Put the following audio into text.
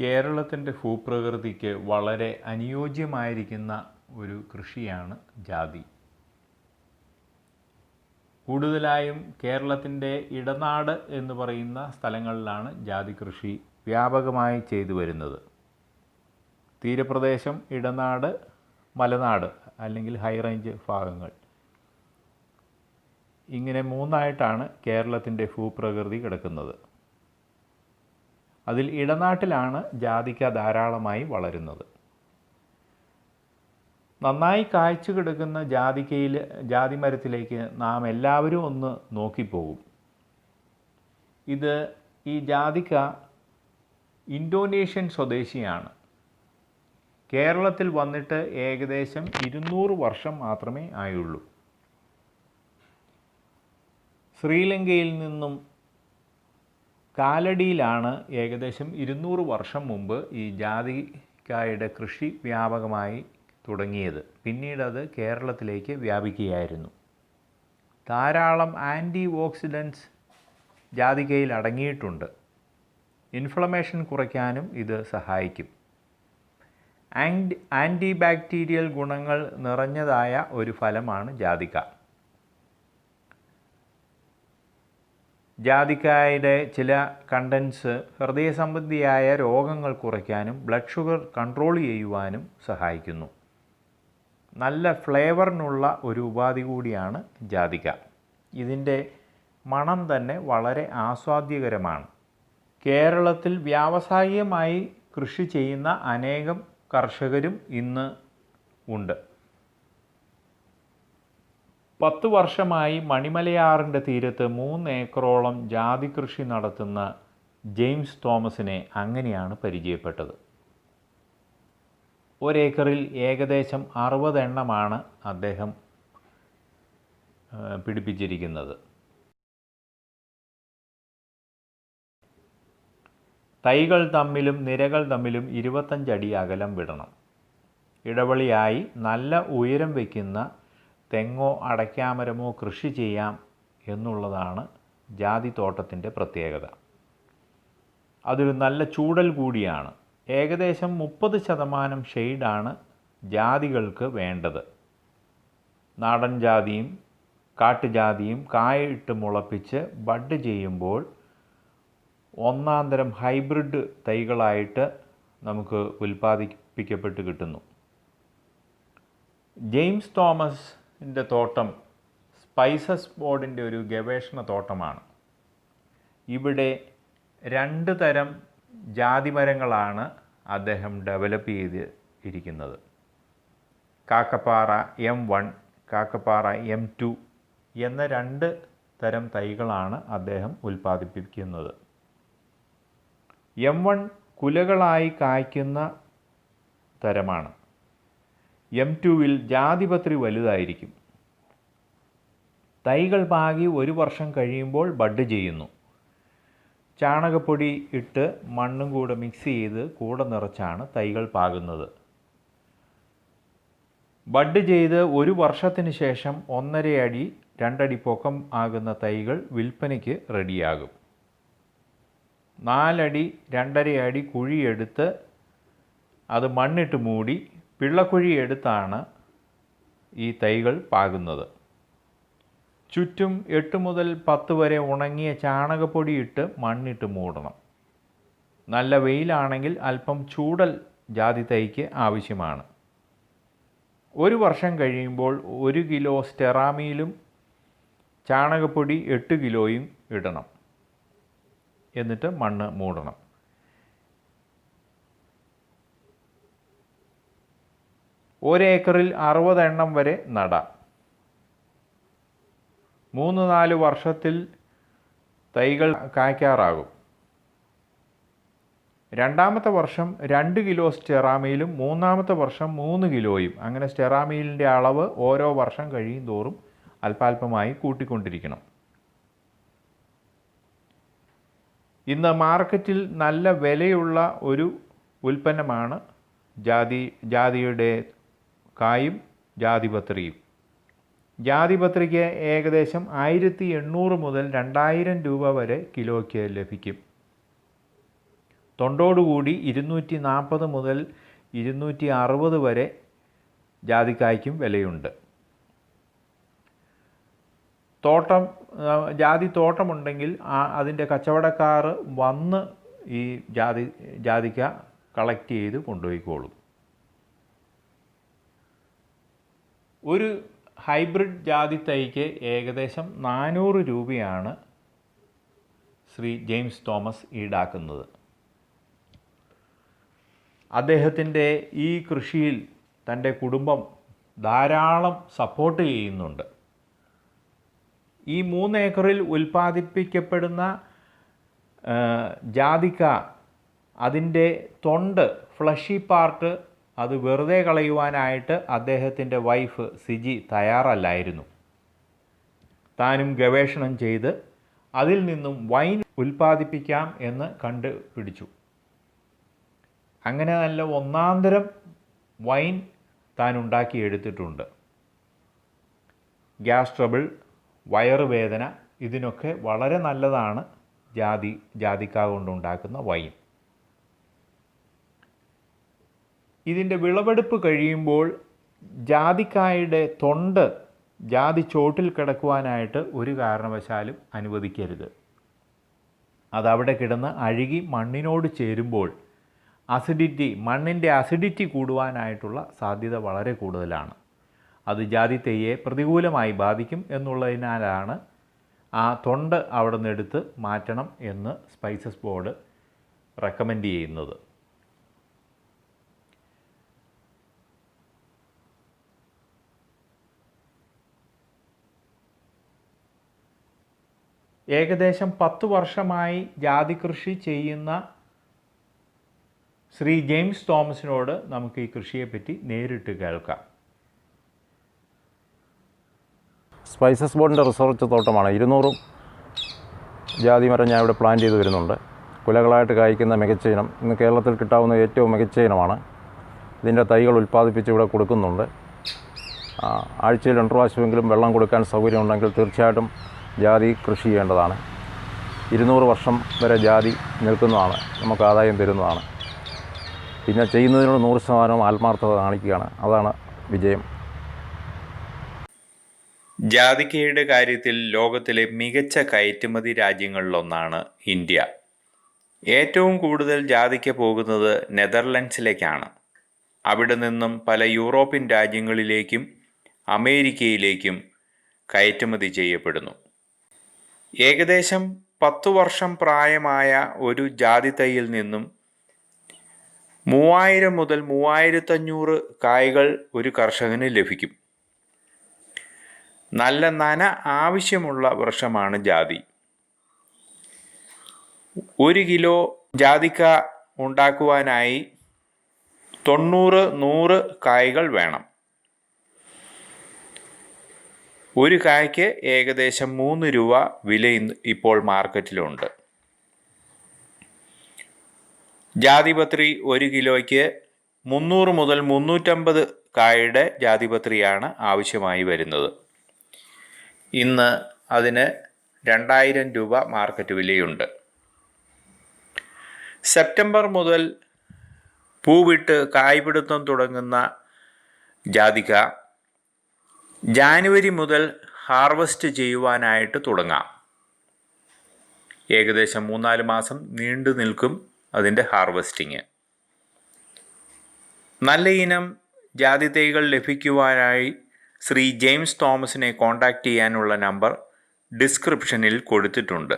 കേരളത്തിൻ്റെ ഭൂപ്രകൃതിക്ക് വളരെ അനുയോജ്യമായിരിക്കുന്ന ഒരു കൃഷിയാണ് ജാതി. കൂടുതലായും കേരളത്തിൻ്റെ ഇടനാട് എന്ന് പറയുന്ന സ്ഥലങ്ങളിലാണ് ജാതി കൃഷി വ്യാപകമായി ചെയ്തു വരുന്നത്. തീരപ്രദേശം, ഇടനാട്, മലനാട് അല്ലെങ്കിൽ ഹൈ റേഞ്ച് ഭാഗങ്ങൾ, ഇങ്ങനെ മൂന്നായിട്ടാണ് കേരളത്തിൻ്റെ ഭൂപ്രകൃതി കിടക്കുന്നത്. അതിൽ ഇടനാട്ടിലാണ് ജാതിക്ക ധാരാളമായി വളരുന്നത്. നന്നായി കായ്ച്ചു കിടക്കുന്ന ജാതിമരത്തിലേക്ക് നാം എല്ലാവരും ഒന്ന് നോക്കിപ്പോകും. ഈ ജാതിക്ക ഇന്തോനേഷ്യൻ സ്വദേശിയാണ്. കേരളത്തിൽ വന്നിട്ട് ഏകദേശം 200 വർഷം മാത്രമേ ആയുള്ളൂ. ശ്രീലങ്കയിൽ നിന്നും കാലടിയിലാണ് ഏകദേശം 200 വർഷം മുമ്പ് ഈ ജാതിക്കായുടെ കൃഷി വ്യാപകമായി തുടങ്ങിയത്. പിന്നീട് അത് കേരളത്തിലേക്ക് വ്യാപിക്കുകയായിരുന്നു. ധാരാളം ആൻറ്റി ഓക്സിഡൻറ്റ്സ് ജാതിക്കയിൽ അടങ്ങിയിട്ടുണ്ട്. ഇൻഫ്ലമേഷൻ കുറയ്ക്കാനും ഇത് സഹായിക്കും. ആൻറ്റി ബാക്ടീരിയൽ ഗുണങ്ങൾ നിറഞ്ഞതായ ഒരു ഫലമാണ് ജാതിക്ക. ജാതിക്കായുടെ ചില കണ്ടൻസ് ഹൃദയ സംബന്ധിയായ രോഗങ്ങൾ കുറയ്ക്കാനും ബ്ലഡ് ഷുഗർ കൺട്രോൾ ചെയ്യുവാനും സഹായിക്കുന്നു. നല്ല ഫ്ലേവറിനുള്ള ഒരു ഉപാധി കൂടിയാണ് ജാതിക്ക. ഇതിൻ്റെ മണം തന്നെ വളരെ ആസ്വാദ്യകരമാണ്. കേരളത്തിൽ വ്യാവസായികമായി കൃഷി ചെയ്യുന്ന അനേകം കർഷകരും ഇന്ന് ഉണ്ട്. 10 വർഷമായി മണിമലയാറിൻ്റെ തീരത്ത് 3 ഏക്കറോളം ജാതി കൃഷി നടത്തുന്ന ജെയിംസ് തോമസിനെ അങ്ങനെയാണ് പരിചയപ്പെട്ടത്. ഒരേക്കറിൽ ഏകദേശം 60 എണ്ണമാണ് അദ്ദേഹം പിടിപ്പിച്ചിരിക്കുന്നത്. തൈകൾ തമ്മിലും നിരകൾ തമ്മിലും 25 അടി അകലം വിടണം. ഇടവളിയായി നല്ല ഉയരം വയ്ക്കുന്ന തെങ്ങോ അടയ്ക്കാമരമോ കൃഷി ചെയ്യാം എന്നുള്ളതാണ് ജാതിത്തോട്ടത്തിൻ്റെ പ്രത്യേകത. അതൊരു നല്ല ചൂടൽ കൂടിയാണ്. ഏകദേശം 30% ഷെയ്ഡാണ് ജാതികൾക്ക് വേണ്ടത്. നാടൻ ജാതിയും കാട്ടുജാതിയും കായിട്ട് മുളപ്പിച്ച് ബഡ് ചെയ്യുമ്പോൾ ഒന്നാന്തരം ഹൈബ്രിഡ് തൈകളായിട്ട് നമുക്ക് ഉൽപ്പാദിപ്പിക്കപ്പെട്ട് കിട്ടുന്നു. ജെയിംസ് തോമസിൻ്റെ തോട്ടം സ്പൈസസ് ബോർഡിൻ്റെ ഒരു ഗവേഷണ തോട്ടമാണ്. ഇവിടെ 2 തരം ജാതിമരങ്ങളാണ് അദ്ദേഹം ഡെവലപ്പ് ചെയ്തിരിക്കുന്നത്. കാക്കപ്പാറ M1, കാക്കപ്പാറ M2 എന്ന 2 തരം തൈകളാണ് അദ്ദേഹം ഉൽപ്പാദിപ്പിക്കുന്നത്. M1 കുലകളായി കായ്ക്കുന്ന തരമാണ്. M2വിൽ ജാതിപത്രി വലുതായിരിക്കും. തൈകൾ പാകി 1 വർഷം കഴിയുമ്പോൾ ബഡ് ചെയ്യുന്നു. ചാണകപ്പൊടി ഇട്ട് മണ്ണും കൂടെ മിക്സ് ചെയ്ത് കൂടെ നിറച്ചാണ് തൈകൾ പാകുന്നത്. ബഡ് ചെയ്ത് 1 വർഷത്തിന് ശേഷം 1.5 അടി 2 അടി പൊക്കം ആകുന്ന തൈകൾ വിൽപ്പനയ്ക്ക് റെഡിയാകും. 4 അടി 2.5 അടി കുഴിയെടുത്ത് അത് മണ്ണിട്ട് മൂടി പിള്ളക്കുഴി എടുത്താണ് ഈ തൈകൾ പാകുന്നത്. ചുറ്റും 8 മുതൽ 10 വരെ ഉണങ്ങിയ ചാണകപ്പൊടി ഇട്ട് മണ്ണിട്ട് മൂടണം. നല്ല വെയിലാണെങ്കിൽ അല്പം ചൂടൽ ജാതി തൈക്ക് ആവശ്യമാണ്. 1 വർഷം കഴിയുമ്പോൾ 1 കിലോ സ്റ്റെറാമീലും ചാണകപ്പൊടി 8 കിലോയും ഇടണം. എന്നിട്ട് മണ്ണ് മൂടണം. ഒരേക്കറിൽ 60 എണ്ണം വരെ നടാം. 3-4 വർഷത്തിൽ തൈകൾ കായ്ക്കാറാകും. 2ാമത്തെ വർഷം 2 കിലോ സ്റ്റെറാമീലും 3ാമത്തെ വർഷം 3 കിലോയും. അങ്ങനെ സ്റ്റെറാമീലിൻ്റെ അളവ് ഓരോ വർഷം കഴിയും തോറും അല്പാൽപമായി കൂട്ടിക്കൊണ്ടിരിക്കണം. ഇന്ന് മാർക്കറ്റിൽ നല്ല വിലയുള്ള ഒരു ഉൽപ്പന്നമാണ് ജാതിയുടെ കായും ജാതിപത്രിയും. ജാതിപത്രിക്ക് ഏകദേശം 1800 മുതൽ 2000 രൂപ വരെ കിലോയ്ക്ക് ലഭിക്കും. തൊണ്ടോടുകൂടി 240 മുതൽ 260 വരെ ജാതിക്കായ്ക്കും വിലയുണ്ട്. ജാതി തോട്ടമുണ്ടെങ്കിൽ അതിൻ്റെ കച്ചവടക്കാർ വന്ന് ഈ ജാതിക്ക കളക്ട് ചെയ്ത് കൊണ്ടുപോയിക്കോളും. ഒരു ഹൈബ്രിഡ് ജാതി തൈക്ക് ഏകദേശം 400 രൂപയാണ് ശ്രീ ജെയിംസ് തോമസ് ഈടാക്കുന്നത്. അദ്ദേഹത്തിൻ്റെ ഈ കൃഷിയിൽ തൻ്റെ കുടുംബം ധാരാളം സപ്പോർട്ട് ചെയ്യുന്നുണ്ട്. ഈ 3 ഏക്കറിൽ ഉൽപ്പാദിപ്പിക്കപ്പെടുന്ന ജാതിക്ക, അതിൻ്റെ തൊണ്ട്, ഫ്ലഷി പാർട്ട്, അത് വെറുതെ കളയുവാനായിട്ട് അദ്ദേഹത്തിൻ്റെ വൈഫ് സിജി തയ്യാറല്ലായിരുന്നു. താനും ഗവേഷണം ചെയ്ത് അതിൽ നിന്നും വൈൻ ഉൽപ്പാദിപ്പിക്കാം എന്ന് കണ്ടുപിടിച്ചു. അങ്ങനെ നല്ല ഒന്നാന്തരം വൈൻ താൻ ഉണ്ടാക്കിയെടുത്തിട്ടുണ്ട്. ഗ്യാസ് ട്രബിൾ, വയറുവേദന, ഇതിനൊക്കെ വളരെ നല്ലതാണ് ജാതിക്ക കൊണ്ടുണ്ടാക്കുന്ന വൈൻ. ഇതിൻ്റെ വിളവെടുപ്പ് കഴിയുമ്പോൾ ജാതിക്കായുടെ തൊണ്ട് ജാതി ചോട്ടിൽ കിടക്കുവാനായിട്ട് ഒരു കാരണവശാലും അനുവദിക്കരുത്. അതവിടെ കിടന്ന് അഴുകി മണ്ണിനോട് ചേരുമ്പോൾ മണ്ണിൻ്റെ അസിഡിറ്റി കൂടുവാനായിട്ടുള്ള സാധ്യത വളരെ കൂടുതലാണ്. അത് ജാതി തൈയെ പ്രതികൂലമായി ബാധിക്കും എന്നുള്ളതിനാലാണ് ആ തൊണ്ട് അവിടെ നിന്ന് എടുത്ത് മാറ്റണം എന്ന് സ്പൈസസ് ബോർഡ് റെക്കമെൻഡ് ചെയ്യുന്നത്. ഏകദേശം 10 വർഷമായി ജാതി കൃഷി ചെയ്യുന്ന ശ്രീ ജെയിംസ് തോമസിനോട് നമുക്ക് ഈ കൃഷിയെപ്പറ്റി നേരിട്ട് കേൾക്കാം. സ്പൈസസ് ബോർഡിൻ്റെ റിസർച്ച് തോട്ടമാണ്. 200 ജാതി മരം ഞാൻ ഇവിടെ പ്ലാൻ ചെയ്ത് വരുന്നുണ്ട്. കുലകളായിട്ട് കായ്ക്കുന്ന മികച്ച ഇനം, ഇന്ന് കേരളത്തിൽ കിട്ടാവുന്ന ഏറ്റവും മികച്ച ഇനമാണ്. ഇതിൻ്റെ തൈകൾ ഉൽപ്പാദിപ്പിച്ച് ഇവിടെ കൊടുക്കുന്നുണ്ട്. ആഴ്ചയിൽ 2 പ്രാവശ്യമെങ്കിലും വെള്ളം കൊടുക്കാൻ സൗകര്യമുണ്ടെങ്കിൽ തീർച്ചയായിട്ടും ജാതി കൃഷി ചെയ്യേണ്ടതാണ്. 200 വർഷം വരെ ജാതി നിൽക്കുന്നതാണ്, നമുക്ക് ആദായം തരുന്നതാണ്. പിന്നെ ചെയ്യുന്നതിനോട് 100% ആത്മാർത്ഥത കാണിക്കുകയാണ്, അതാണ് വിജയം. ജാതിക്കയുടെ കാര്യത്തിൽ ലോകത്തിലെ മികച്ച കയറ്റുമതി രാജ്യങ്ങളിലൊന്നാണ് ഇന്ത്യ. ഏറ്റവും കൂടുതൽ ജാതിക്ക പോകുന്നത് നെതർലൻഡ്സിലേക്കാണ്. അവിടെ നിന്നും പല യൂറോപ്യൻ രാജ്യങ്ങളിലേക്കും അമേരിക്കയിലേക്കും കയറ്റുമതി ചെയ്യപ്പെടുന്നു. ഏകദേശം 10 വർഷം പ്രായമായ ഒരു ജാതി തൈയിൽ നിന്നും 3000 മുതൽ 3500 കായ്കൾ ഒരു കർഷകന് ലഭിക്കും. നല്ല നന ആവശ്യമുള്ള വൃക്ഷമാണ് ജാതി. 1 കിലോ ജാതിക്ക ഉണ്ടാക്കുവാനായി 90-100 കായ്കൾ വേണം. ഒരു കായ്ക്ക് ഏകദേശം 3 രൂപ വില ഇപ്പോൾ മാർക്കറ്റിലുണ്ട്. ജാതിപത്രി 1 കിലോയ്ക്ക് 300 മുതൽ 350 കായുടെ ജാതിപത്രിയാണ് ആവശ്യമായി വരുന്നത്. ഇന്ന് അതിന് 2000 രൂപ മാർക്കറ്റ് വിലയുണ്ട്. സെപ്റ്റംബർ മുതൽ പൂവിട്ട് കായ്പിടുത്തം തുടങ്ങുന്ന ജാതിക്ക ജാനുവരി മുതൽ ഹാർവസ്റ്റ് ചെയ്യുവാനായിട്ട് തുടങ്ങാം. ഏകദേശം 3-4 മാസം നീണ്ടു നിൽക്കും അതിൻ്റെ ഹാർവസ്റ്റിങ്. നല്ല ഇനം ജാതി തൈകൾ ലഭിക്കുവാനായി ശ്രീ ജെയിംസ് തോമസിനെ കോൺടാക്റ്റ് ചെയ്യാനുള്ള നമ്പർ ഡിസ്ക്രിപ്ഷനിൽ കൊടുത്തിട്ടുണ്ട്.